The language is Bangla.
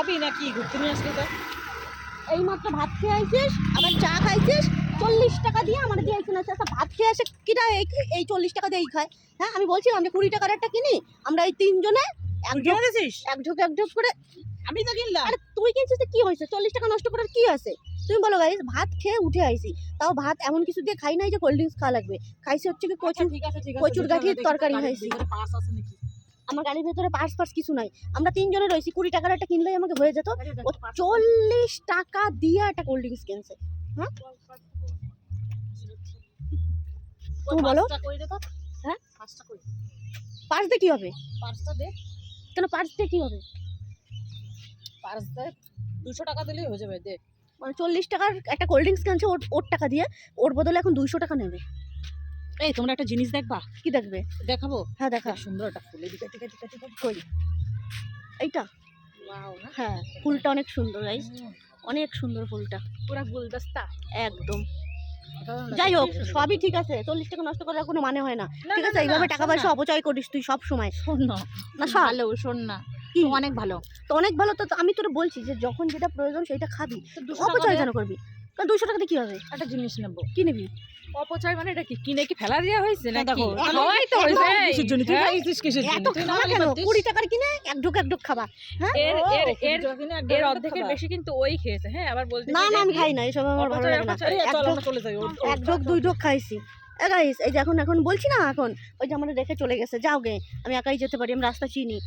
খাবি নাকি ঘুরতে নিয়ে আসলি তো? এই মাত্র ভাত খেয়ে আইছিস, আবার চা খাইছিস, 40 টাকা দিয়ে আমার দিয়ে আইছিস না। ভাত খেয়ে আসে কিটা এই 40 টাকা দিয়েই খায়। হ্যাঁ, আমি বলছিলাম যে 20 টাকার একটা কিনি, আমরা এই তিনজনে এক ঢোক করে। আমি তো কিনলাম। আরে তুই কিনছিস তো কি হয়েছে? 40 টাকা নষ্ট করার কি আছে? তুমি বলো গাইস, ভাত খেয়ে উঠে আইছি, তাও ভাত এমন কিছু দিয়ে খাই নাই যে কোল্ড ড্রিঙ্কস খাওয়া লাগবে। খাইছি হচ্ছে কি কচুর গাঠির তরকারি খাইছি। পাস আছে নাকি? আমার গাড়ির ভেতরে পার্স কিছু নাই, আমরা তিনজনে রয়েছি। 20 টাকার একটা কিনলেই আমাকে হয়ে যেত। ও 40 টাকা দিয়ে একটা কোল্ড ড্রিঙ্কস কিনছে। হ্যাঁ, তুমি বলো। হ্যাঁ, পার্স দিয়ে কি হবে? পার্সটা দে। কেন পার্স দিয়ে কি হবে? পার্স দে, 200 টাকা দিলেই হয়ে যাবে। দে। মানে 40 টাকার একটা কোল্ড ড্রিঙ্কস কিনছে ওর টাকা দিয়ে, ওর বদলে এখন 200 টাকা নেবে। এই তোমরা একটা জিনিস দেখবা? কি দেখবে? দেখাবো? হ্যাঁ দেখা। সুন্দর একটা ফুলের দিকে কই এইটা? ওয়াও না? হ্যাঁ, ফুলটা অনেক সুন্দর গাইস, অনেক সুন্দর ফুলটা, পুরা গুলদস্তা একদম। যাই হোক, সবই ঠিক আছে, 40 টাকা নষ্ট করার কোনো মানে হয় না। ঠিক আছে, এইভাবে টাকা পয়সা অপচয় করিস তুই সব সময়। শোন না, ভালো শোন না, কি অনেক ভালো তো, অনেক ভালো তো। আমি তোরে বলছি যে যখন যেটা প্রয়োজন সেটা খাবি, অপচয় কেন করবি? কারণ 200 টাকা দিয়ে কি হবে? একটা জিনিস নেবো। কি নিবি? অপচয় মানে এটা কি কিনে কি ফেলা দেওয়া হয়েছে না? দেখো এখন খাওয়াই তো হয়েছে। কিসের জন্য? তুই খাইছিস কিসের জন্য? এত খাওয়া কেন? 20 টাকার কিনে এক ঢোক খাবা। হ্যাঁ, এর অর্ধেকের বেশি কিন্তু ওই খেয়েছে। হ্যাঁ, আবার বলতে না না, আমি খাই না, এসব আমার ভালো লাগে না। এক ঢোক খাইছি। গাইস, এই যে এখন বলছি না, এখন ওই যে আমরা রেখে চলে গেছে, যাও গে, আমি একাই যেতে পারি, আমি রাস্তা চিনি।